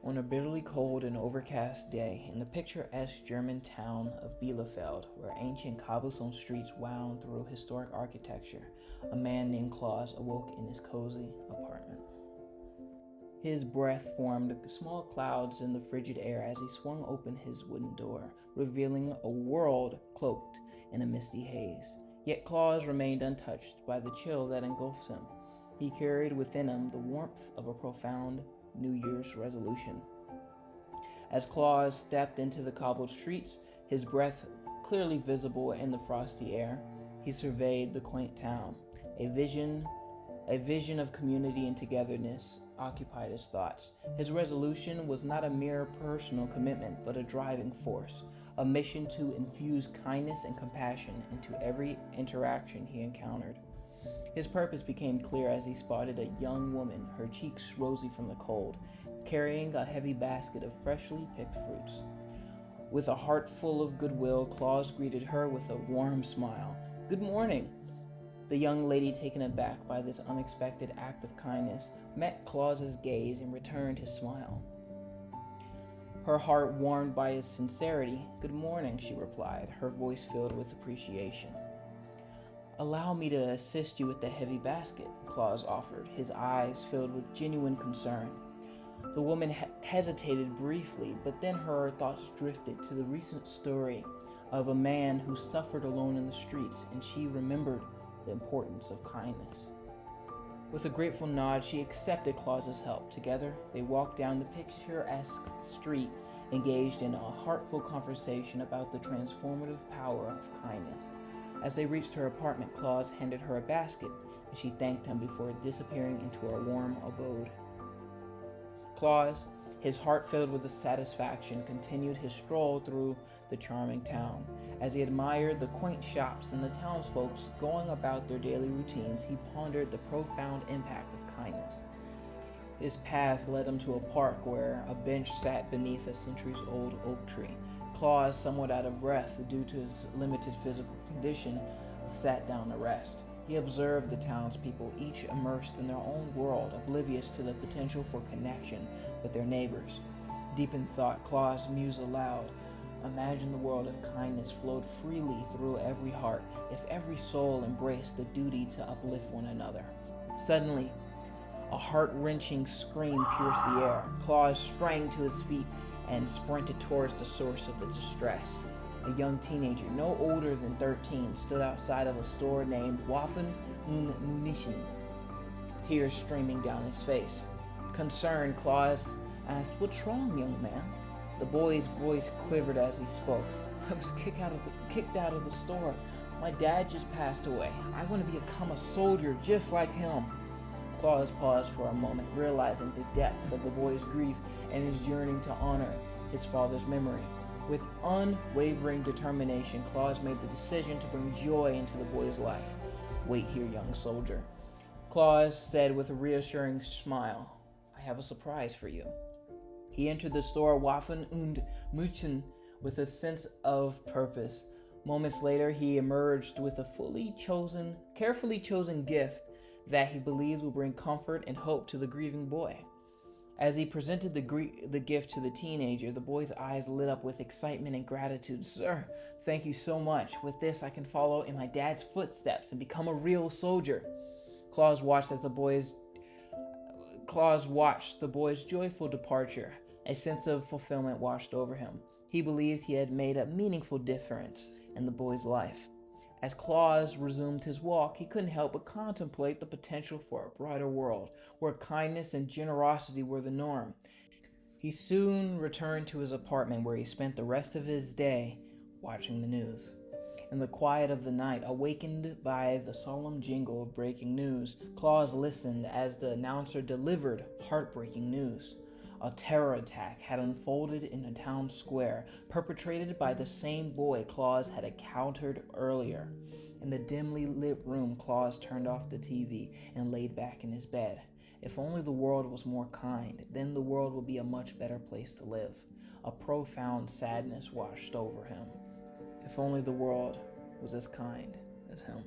On a bitterly cold and overcast day in the picturesque German town of Bielefeld, where ancient cobblestone streets wound through historic architecture, a man named Klaus awoke in his cozy apartment. His breath formed small clouds in the frigid air as he swung open his wooden door, revealing a world cloaked in a misty haze. Yet Klaus remained untouched by the chill that engulfed him. He carried within him the warmth of a profound New Year's resolution. As Klaus stepped into the cobbled streets, his breath clearly visible in the frosty air, he surveyed the quaint town. A vision of community and togetherness occupied his thoughts. His resolution was not a mere personal commitment, but a driving force, a mission to infuse kindness and compassion into every interaction he encountered. His purpose became clear as he spotted a young woman, her cheeks rosy from the cold, carrying a heavy basket of freshly picked fruits. With a heart full of goodwill, Klaus greeted her with a warm smile. "Good morning." The young lady, taken aback by this unexpected act of kindness, met Klaus's gaze and returned his smile. Her heart warmed by his sincerity. "Good morning," she replied, her voice filled with appreciation. "Allow me to assist you with the heavy basket," Klaus offered, his eyes filled with genuine concern. The woman hesitated briefly, but then her thoughts drifted to the recent story of a man who suffered alone in the streets, and she remembered the importance of kindness. With a grateful nod, she accepted Klaus's help. Together, they walked down the picturesque street, engaged in a heartfelt conversation about the transformative power of kindness. As they reached her apartment, Klaus handed her a basket, and she thanked him before disappearing into her warm abode. Klaus, his heart filled with satisfaction, continued his stroll through the charming town. As he admired the quaint shops and the townsfolk going about their daily routines, he pondered the profound impact of kindness. His path led him to a park where a bench sat beneath a centuries-old oak tree. Klaus, somewhat out of breath due to his limited physical condition, sat down to rest. He observed the townspeople, each immersed in their own world, oblivious to the potential for connection with their neighbors. Deep in thought, Klaus mused aloud. Imagine the world of kindness flowed freely through every heart if every soul embraced the duty to uplift one another. Suddenly, a heart-wrenching scream pierced the air. Klaus sprang to his feet and sprinted towards the source of the distress. A young teenager, no older than 13, stood outside of a store named Waffen und Munition, tears streaming down his face. Concerned, Klaus asked, "What's wrong, young man?" The boy's voice quivered as he spoke. "I was kicked out of the store. My dad just passed away. I want to become a soldier just like him." Klaus paused for a moment, realizing the depth of the boy's grief and his yearning to honor his father's memory. With unwavering determination, Klaus made the decision to bring joy into the boy's life. "Wait here, young soldier," Klaus said with a reassuring smile. "I have a surprise for you." He entered the store Waffen und Munition with a sense of purpose. Moments later, he emerged with a carefully chosen gift that he believed would bring comfort and hope to the grieving boy. As he presented the gift to the teenager, the boy's eyes lit up with excitement and gratitude. "Sir, thank you so much. With this, I can follow in my dad's footsteps and become a real soldier." Klaus watched the boy's joyful departure. A sense of fulfillment washed over him. He believed he had made a meaningful difference in the boy's life. As Klaus resumed his walk, he couldn't help but contemplate the potential for a brighter world, where kindness and generosity were the norm. He soon returned to his apartment, where he spent the rest of his day watching the news. In the quiet of the night, awakened by the solemn jingle of breaking news, Klaus listened as the announcer delivered heartbreaking news. A terror attack had unfolded in a town square, perpetrated by the same boy Klaus had encountered earlier. In the dimly lit room, Klaus turned off the TV and laid back in his bed. If only the world was more kind, then the world would be a much better place to live. A profound sadness washed over him. If only the world was as kind as him.